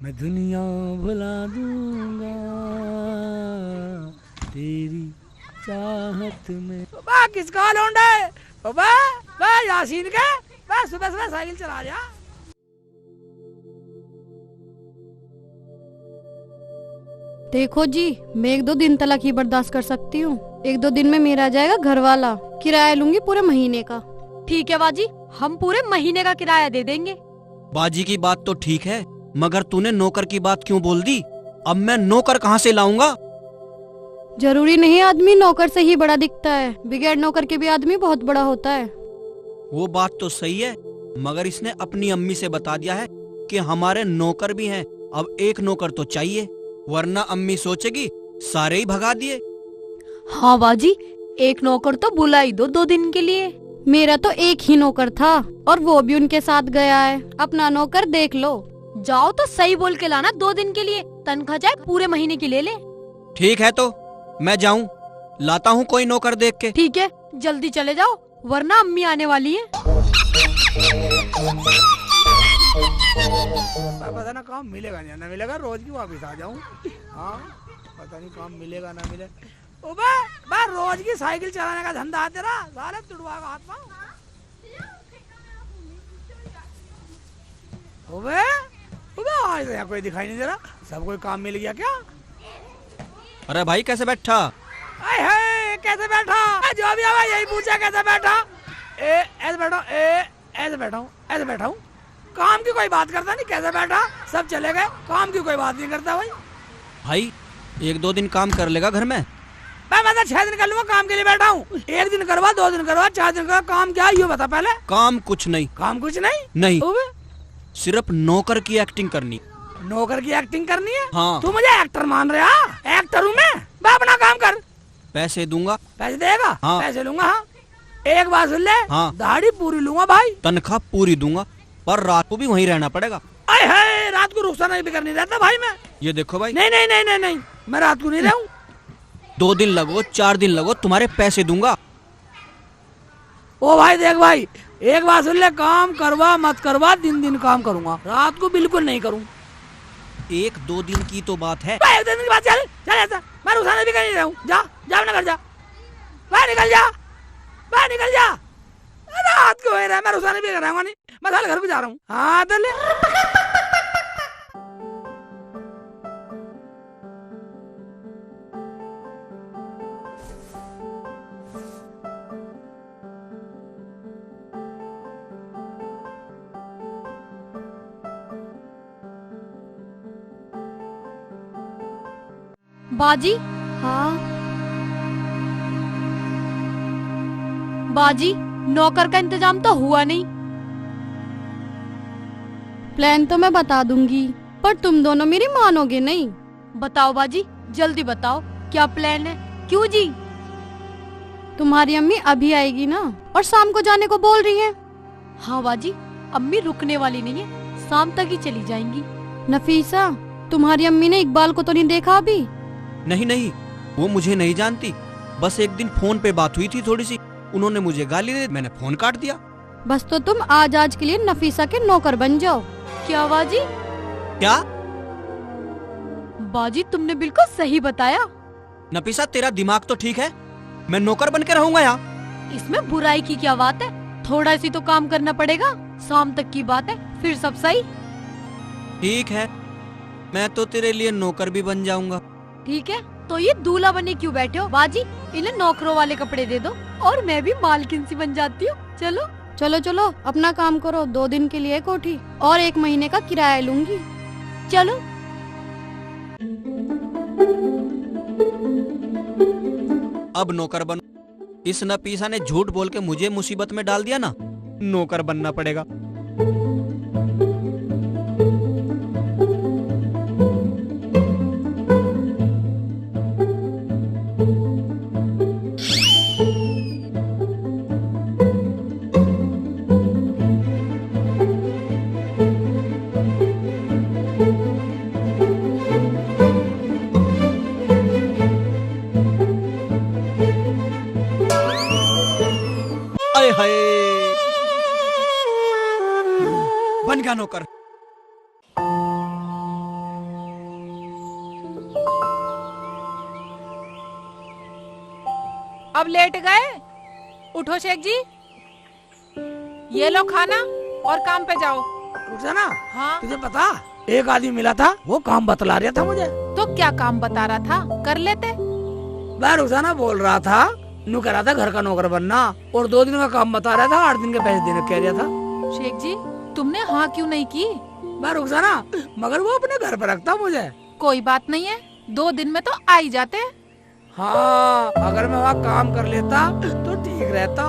मैं दुनिया भुला दूंगा तेरी चाहत में। बा किसका लौंडा है? बा यासीन के बा सुबह सुबह साइकिल चला जा। देखो जी, मैं 1-2 दिन तलाक ही बर्दाश्त कर सकती हूँ। 1-2 दिन में मेरा जाएगा घर वाला, किराया लूंगी पूरे महीने का। ठीक है बाजी, हम पूरे महीने का किराया दे देंगे। बाजी की बात तो ठीक है, मगर तूने नौकर की बात क्यों बोल दी? अब मैं नौकर कहाँ से लाऊंगा? जरूरी नहीं आदमी नौकर से ही बड़ा दिखता है, बगैर नौकर के भी आदमी बहुत बड़ा होता है। वो बात तो सही है, मगर इसने अपनी अम्मी से बता दिया है कि हमारे नौकर भी हैं। अब एक नौकर तो चाहिए, वरना अम्मी सोचेगी सारे ही भगा दिए। हाँ बाजी, एक नौकर तो बुला ही दो 2 दिन के लिए। मेरा तो एक ही नौकर था और वो भी उनके साथ गया है। अपना नौकर देख लो। जाओ तो सही बोल के लाना 2 दिन के लिए, तनख्वाह चाहे पूरे महीने की ले ले। ठीक है तो मैं जाऊं, लाता हूँ कोई नौकर देख के। ठीक है, जल्दी चले जाओ वरना अम्मी आने वाली है। पता ना काम मिलेगा ना मिलेगा, रोज की वापिस आ जाऊं। हाँ पता नहीं काम मिलेगा ना मिले। बा रोज की साइकिल चलाने का धंधा है तेरा, साले तुड़वा का हाथ पाँव। आज तो यहाँ कोई दिखाई नहीं दे रहा, सब कोई काम मिल गया क्या? अरे भाई कैसे बैठा? कैसे बैठा? जो भी आवा यही पूछा कैसे बैठा? ऐसे बैठा, ऐसे बैठा हूँ, ऐसे बैठा हूँ। काम की कोई बात करता नहीं, कैसे बैठा? सब चले गए, काम की कोई बात नहीं करता भाई। भाई 1-2 दिन काम कर लेगा घर में? मैं तो 6 दिन कर लूंगा, काम के लिए बैठा हूँ। 1 दिन करवा, 2 दिन करवा, 4 दिन करवा, काम क्या है ये बता पहले। काम कुछ नहीं। काम कुछ नहीं? नहीं, सिर्फ नौकर की एक्टिंग करनी। नौकर की एक्टिंग करनी है? हाँ। तू मुझे एक्टर मान रहा? एक्टर हूँ मैं अपना काम कर। पैसे दूंगा। पैसे देगा? हाँ। पैसे लूंगा। हाँ एक बात सुन ले, हाँ। दाढ़ी पूरी लूंगा भाई। तनख्वाह पूरी दूंगा, पर रात को भी वहीं रहना पड़ेगा। अरे रात को रुखसाना भी करनी रहता भाई मैं। ये देखो भाई। नहीं नहीं नहीं नहीं नहीं, मैं रात को नहीं रहूं। 2 दिन लगो 4 दिन लगो, तुम्हारे पैसे दूंगा। ओ भाई देख भाई, एक बात सुन ले, काम करवा मत करवा, दिन काम करूंगा, रात को बिल्कुल नहीं करूँ। 1-2 दिन की तो बात है। 1 दिन की बात, चल चल ऐसा मैं रुखसाना भी कर नहीं रहूं। जा अपना घर जा, बाहर निकल जा, बाहर निकल जा। रात को है मैं रुखसाना भी कर रहा हूँ, नहीं मैं साले घर को जा रहा हूँ। हाँ तो ले। बाजी, हाँ बाजी, नौकर का इंतजाम तो हुआ नहीं। प्लान तो मैं बता दूंगी, पर तुम दोनों मेरी मानोगे नहीं। बताओ बाजी, जल्दी बताओ क्या प्लान है? क्यों जी? तुम्हारी अम्मी अभी आएगी ना, और शाम को जाने को बोल रही है। हाँ बाजी, अम्मी रुकने वाली नहीं है, शाम तक ही चली जाएंगी। नफीसा, तुम्हारी अम्मी ने इकबाल को तो नहीं देखा अभी? नहीं, वो मुझे नहीं जानती। बस एक दिन फोन पे बात हुई थी थोड़ी सी, उन्होंने मुझे गाली दी, मैंने फोन काट दिया। बस तो तुम आज के लिए नफीसा के नौकर बन जाओ। क्या बाजी? क्या? बाजी तुमने बिल्कुल सही बताया। नफीसा तेरा दिमाग तो ठीक है, मैं नौकर बन के रहूंगा यहाँ। इसमें बुराई की क्या बात है? थोड़ा सी तो काम करना पड़ेगा, शाम तक की बात है, फिर सब सही। ठीक है, मैं तो तेरे लिए नौकर भी बन जाऊंगा। ठीक है, तो ये दूल्हा बने क्यों बैठे हो? बाजी इन्हें नौकरों वाले कपड़े दे दो और मैं भी मालकिन सी बन जाती हूँ। चलो चलो चलो अपना काम करो। 2 दिन के लिए कोठी और 1 महीने का किराया लूंगी। चलो। अब नौकर बनो। इस नफीसा ने झूठ बोल के मुझे मुसीबत में डाल दिया ना, नौकर बनना पड़ेगा। अब लेट गए? उठो शेख जी, ये लो खाना और काम पे जाओ। रुखसाना, हाँ, तुझे पता एक आदमी मिला था, वो काम बतला रहा था मुझे। तो क्या काम बता रहा था, कर लेते। मैं रुखसाना बोल रहा था, नू कह रहा था घर का नौकर बनना, और 2 दिन का काम बता रहा था, 8 दिन के पैसे देने कह रहा था। शेख जी, तुमने हाँ क्यों नहीं की? मैं रुखसाना, मगर वो अपने घर पर रखता मुझे। कोई बात नहीं है, 2 दिन में तो आ ही जाते। हाँ, अगर मैं वहाँ काम कर लेता तो ठीक रहता।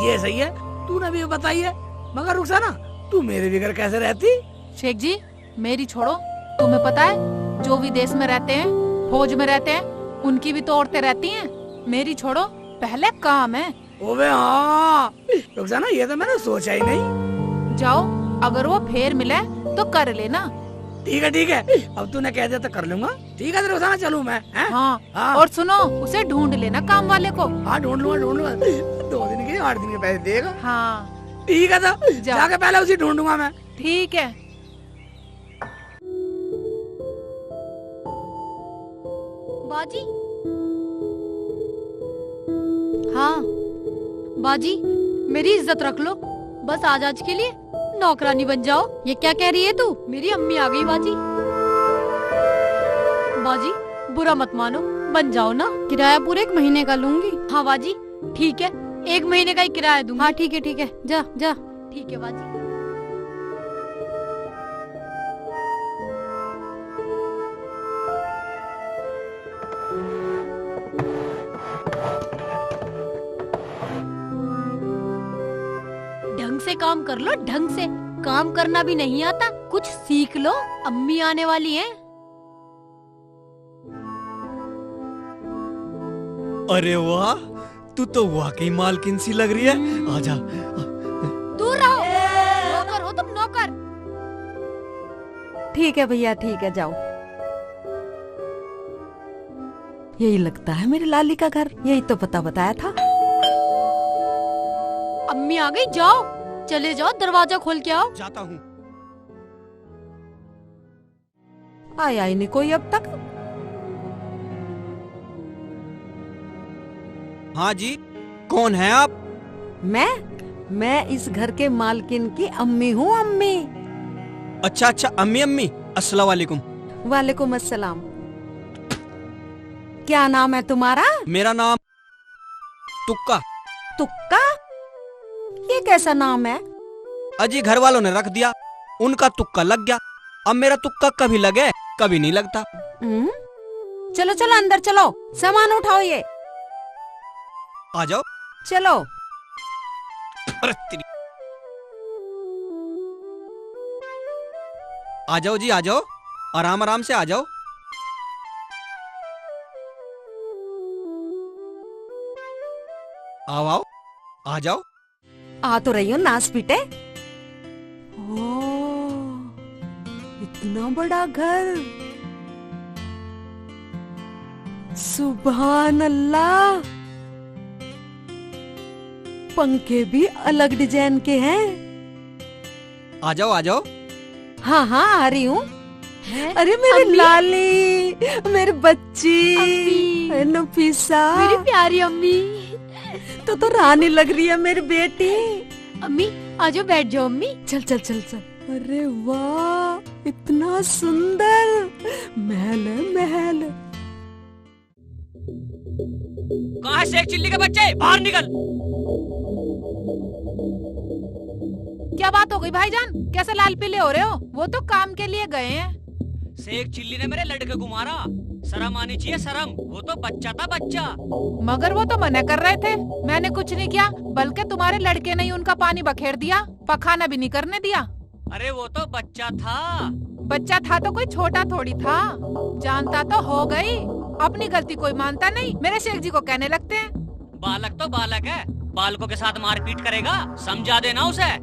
ये सही है, तूने भी बताई है। मगर रुखसाना, तू मेरे भी घर कैसे रहती? शेख जी, मेरी छोड़ो, तुम्हें पता है जो विदेश में रहते हैं, फौज में रहते हैं, उनकी भी तो औरतें रहती हैं। मेरी छोड़ो, पहले काम है। ओबे हाँ, रुखसाना ये तो मैंने सोचा ही नहीं। जाओ, अगर वो फेर मिले तो कर लेना। ठीक है, अब तूने कह दिया तो कर लूंगा। ठीक है रुखसाना, चलूं मैं? हाँ, हाँ। और सुनो, उसे ढूंढ लेना काम वाले को। हाँ, ढूंढ लूंगा। 2 दिन के 8 दिन के पैसे देगा। हाँ, ठीक है, तो जाके पहले उसे ढूंढूंगा मैं। ठीक है। बाजी, हाँ बाजी, मेरी इज्जत रख लो, बस आज के लिए नौकरानी बन जाओ। ये क्या कह रही है तू? मेरी अम्मी आ गई बाजी। बाजी, बुरा मत मानो, बन जाओ ना। किराया पूरे 1 महीने का लूंगी। हाँ बाजी, ठीक है, 1 महीने का ही किराया दूंगी। हाँ ठीक है, जा जा। ठीक है बाजी। ढंग से काम कर लो, ढंग से। काम करना भी नहीं आता, कुछ सीख लो, अम्मी आने वाली हैं। अरे वाह, तू तो वाकई मालकिन सी लग रही है। आजा। दूर रहो, नौकर हो तुम, नौकर। ठीक है भैया, ठीक है, जाओ। यही लगता है मेरी लाली का घर, यही तो पता बताया था। अम्मी आ गई, जाओ, चले जाओ, दरवाजा खोल के आओ। जाता हूँ। आया ही नहीं कोई अब तक। हाँ जी, कौन है आप? मैं इस घर के मालकिन की अम्मी हूँ, अम्मी। अच्छा, अम्मी, अस्सलाम वालेकुम। वालेकुम अस्सलाम। क्या नाम है तुम्हारा? मेरा नाम तुक्का। तुक्का? ये कैसा नाम है? अजी घर वालों ने रख दिया, उनका तुक्का लग गया। अब मेरा तुक्का कभी लगे कभी नहीं लगता। चलो चलो अंदर चलो, सामान उठाओ ये। आ जाओ। चलो। अरे तेरी। आ जाओ जी, आ जाओ, आराम आराम से आ जाओ। आओ, आ जाओ। आ तो रही हो नास पीटे। इतना बड़ा घर, सुभान अल्लाह। पंखे भी अलग डिजाइन के हैं। आ जाओ। हाँ आ रही हूँ। है? अरे मेरी अम्मी? लाली, मेरी बच्ची, अम्मी। नफीसा, मेरी प्यारी अम्मी। तो रानी लग रही है मेरी बेटी। अम्मी, आजो बैठ जाओ अम्मी। चल। अरे वाह, इतना सुंदर महल है, महल। कहाँ है शेख चिल्ली के बच्चे? बाहर निकल। क्या बात हो गई भाईजान, कैसे लाल पीले हो रहे हो? वो तो काम के लिए गए हैं। शेख चिल्ली ने मेरे लड़के को मारा, शर्म आनी चाहिए, शर्म। वो तो बच्चा था, बच्चा। मगर वो तो मना कर रहे थे। मैंने कुछ नहीं किया, बल्कि तुम्हारे लड़के ने ही उनका पानी बखेर दिया, पखाना भी नहीं करने दिया। अरे वो तो बच्चा था। बच्चा था तो कोई छोटा थोड़ी था। जानता तो हो गई, अपनी गलती कोई मानता नहीं, मेरे शेख जी को कहने लगते हैं। बालक तो बालक है, बालकों के साथ मारपीट करेगा, समझा देना उसे।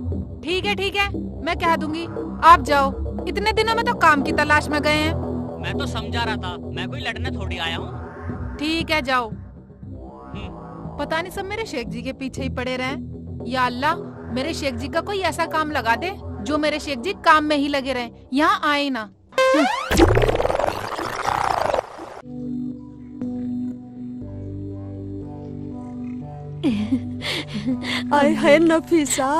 ठीक है, मैं कह दूंगी। आप जाओ, इतने दिनों में तो काम की तलाश में गए हैं। मैं तो समझा रहा था, मैं कोई लड़ने थोड़ी आया हूँ। ठीक है, जाओ। पता नहीं सब मेरे शेख जी के पीछे ही पड़े रहे। या अल्लाह, मेरे शेख जी का कोई ऐसा काम लगा दे जो मेरे शेख जी काम में ही लगे रहे, यहाँ आए ना। आय है नफीसा,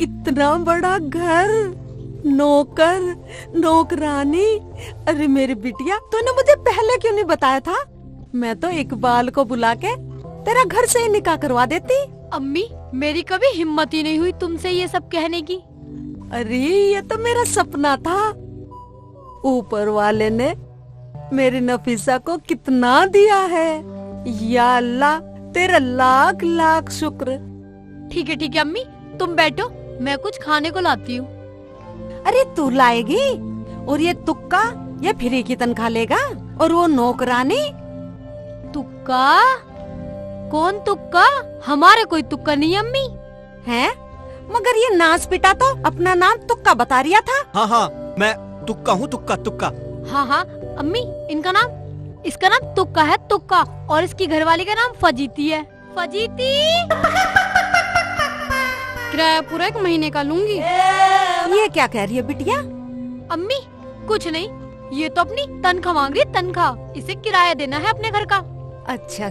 इतना बड़ा घर, नौकर नौकरानी। अरे मेरी बिटिया, तूने मुझे पहले क्यों नहीं बताया था? मैं तो इकबाल को बुला के तेरा घर से ही निकाह करवा देती। अम्मी, मेरी कभी हिम्मत ही नहीं हुई तुमसे ये सब कहने की। अरे ये तो मेरा सपना था। ऊपर वाले ने मेरी नफीसा को कितना दिया है। या अल्लाह, तेरा लाख लाख शुक्र। ठीक है अम्मी, तुम बैठो, मैं कुछ खाने को लाती हूँ। अरे तू लाएगी? और ये तुक्का, ये फ्री की तनख्वाह लेगा? और वो नौकरानी? तुक्का? कौन तुक्का? हमारे कोई तुक्का नहीं अम्मी। है? मगर ये नाच पिटा तो अपना नाम तुक्का बता रिया था। हाँ, मैं तुक्का हूँ, तुक्का। हाँ अम्मी, इसका नाम तुक्का है, तुक्का। और इसकी घरवाली का नाम फजीती है। फजीती। किराया पूरा 1 महीने का लूंगी। ये क्या कह रही है बिटिया? अम्मी कुछ नहीं, ये तो अपनी तनख्वाह मांग रही है, तनख्वाह। इसे किराया देना है अपने घर का। अच्छा,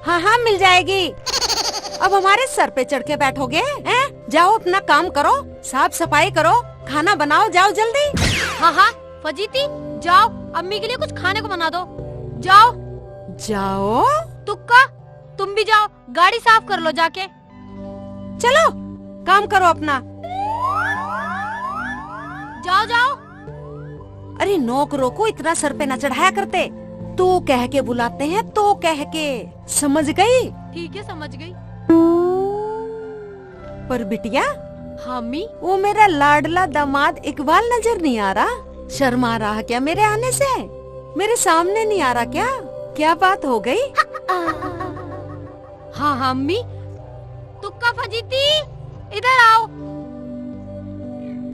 हाँ मिल जाएगी। अब हमारे सर पे चढ़ के बैठोगे? जाओ अपना काम करो, साफ सफाई करो, खाना बनाओ, जाओ जल्दी। हाँ फजीती, जाओ अम्मी के लिए कुछ खाने को बना दो। जाओ। तुक्का, तुम भी जाओ, गाड़ी साफ कर लो जाके। चलो काम करो अपना। जाओ। अरे नौकरों को इतना सर पे न चढ़ाया करते। तू कह के बुलाते हैं, तो कह के, समझ गई? ठीक है, समझ गई। पर बिटिया, हाँ अम्मी, वो मेरा लाडला दामाद इकबाल नजर नहीं आ रहा? शर्मा रहा क्या मेरे आने से? मेरे सामने नहीं आ रहा क्या? क्या बात हो गई? हाँ अम्मी। तुक्का, फजीती, इधर आओ।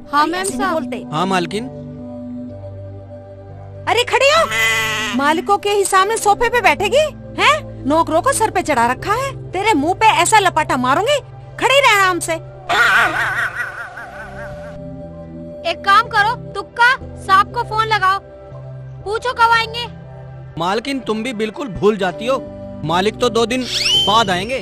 हाँ अरे मैम ऐसे नहीं साहब। बोलते। हाँ मालकिन। अरे खड़ी हो। मालिकों के ही सामने सोफे पे बैठेगी हैं? नौकरों को सर पे चढ़ा रखा है। तेरे मुंह पे ऐसा लपाटा मारूंगी, खड़ी रह आराम से। एक काम करो, तुक्का, साहब को फोन लगाओ, पूछो कब आएंगे। मालकिन तुम भी बिल्कुल भूल जाती हो, मालिक तो 2 दिन बाद आएंगे।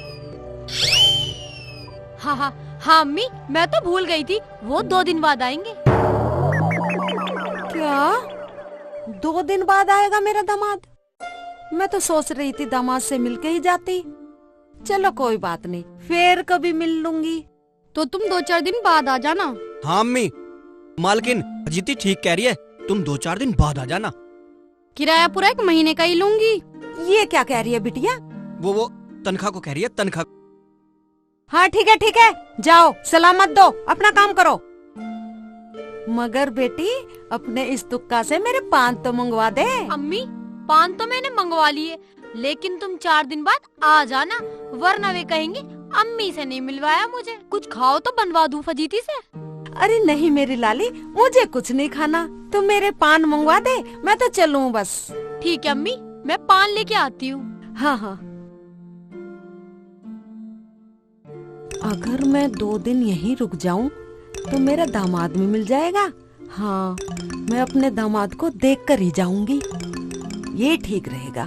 हाँ अम्मी, मैं तो भूल गई थी, वो 2 दिन बाद आएंगे। क्या 2 दिन बाद आएगा मेरा दामाद? मैं तो सोच रही थी दामाद से मिलके ही जाती। चलो कोई बात नहीं, फिर कभी मिल लूंगी। तो तुम 2-4 दिन बाद आ जाना। हाँ अम्मी, मालकिन अजीती ठीक कह रही है, तुम 2-4 दिन बाद आ जाना। किराया पूरा 1 महीने का ही लूंगी। ये क्या कह रही है बिटिया? वो तनख्वाह को कह रही है, तनख्वाह। हाँ ठीक है, जाओ, सलामत दो, अपना काम करो। मगर बेटी, अपने इस तुक्का से मेरे पान तो मंगवा दे। अम्मी, पान तो मैंने मंगवा लिए, लेकिन तुम 4 दिन बाद आ जाना, वरना वे कहेंगे अम्मी से नहीं मिलवाया मुझे। कुछ खाओ तो बनवा दूं फजीती से। अरे नहीं मेरी लाली, मुझे कुछ नहीं खाना, तुम मेरे पान मंगवा दे, मैं तो चलूं बस। ठीक है अम्मी, मैं पान लेके आती हूँ। हाँ। अगर मैं 2 दिन यहीं रुक जाऊं तो मेरा दामाद भी मिल जाएगा। हाँ, मैं अपने दामाद को देख कर ही जाऊंगी, ये ठीक रहेगा।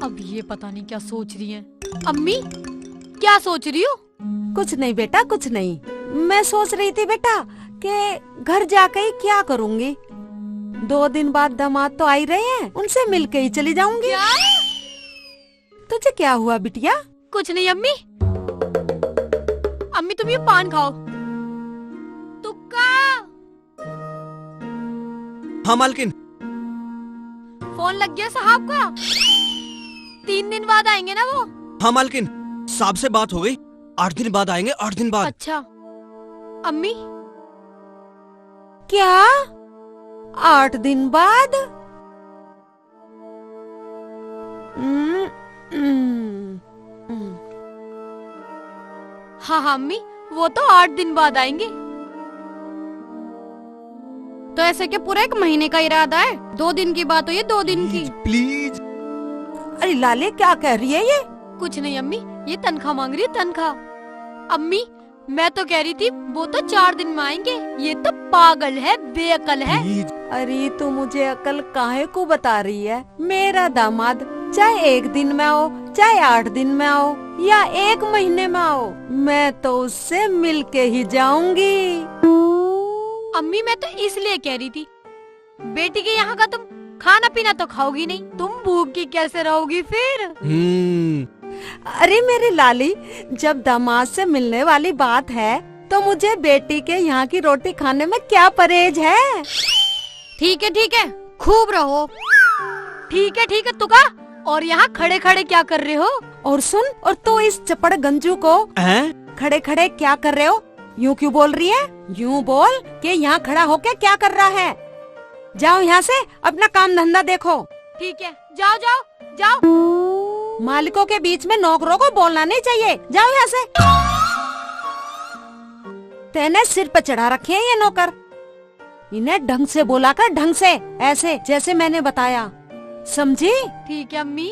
अब ये पता नहीं क्या सोच रही हैं। अम्मी, क्या सोच रही हो? कुछ नहीं बेटा, कुछ नहीं। मैं सोच रही थी बेटा कि घर जाकर ही क्या करूंगी। 2 दिन बाद दामाद तो आ ही रहे हैं, उनसे मिलके ही चली जाऊंगी। क्या? तुझे क्या हुआ बिटिया? कुछ नहीं अम्मी। अम्मी तुम ये पान खाओ। तुक्का, हाँ मालकिन। फोन लग गया साहब का। 3 दिन बाद आएंगे ना वो? हाँ मालकिन, साहब से बात हो गई, 8 दिन बाद आएंगे, 8 दिन बाद। अच्छा अम्मी, क्या 8 दिन बाद? हाँ अम्मी, वो तो 8 दिन बाद आएंगे। तो ऐसे क्या पूरा 1 महीने का इरादा है? 2 दिन की बात हो ये, 2 दिन की। प्लीज। अरे लाले क्या कह रही है ये? कुछ नहीं अम्मी, ये तनख्वाह मांग रही है, तनख्वाह। अम्मी, मैं तो कह रही थी वो तो 4 दिन में आएंगे। ये तो पागल है, बेअकल है। अरे तू मुझे अकल काहे को बता रही है? मेरा दामाद चाहे 1 दिन में आओ, चाहे 8 दिन में आओ या 1 महीने में आओ, मैं तो उससे मिलके ही जाऊंगी। अम्मी मैं तो इसलिए कह रही थी, बेटी के यहाँ का तुम खाना पीना तो खाओगी नहीं, तुम भूखी कैसे रहोगी फिर? अरे मेरी लाली, जब दामाद से मिलने वाली बात है तो मुझे बेटी के यहाँ की रोटी खाने में क्या परहेज है? ठीक है, खूब रहो। ठीक है तुका, और यहाँ खड़े खड़े क्या कर रहे हो? और सुन, और तू इस चपड़ गंजू को खड़े खड़े क्या कर रहे हो यूँ क्यों बोल रही है? यूँ बोल कि यहाँ खड़ा होके क्या कर रहा है? जाओ यहाँ से, अपना काम धंधा देखो। ठीक है, जाओ। मालिकों के बीच में नौकरों को बोलना नहीं चाहिए, जाओ यहाँ से। तेने सिर पे चढ़ा रखे हैं ये नौकर, इन्हें ढंग से बोला कर, ढंग से, ऐसे जैसे मैंने बताया, समझी? ठीक है अम्मी।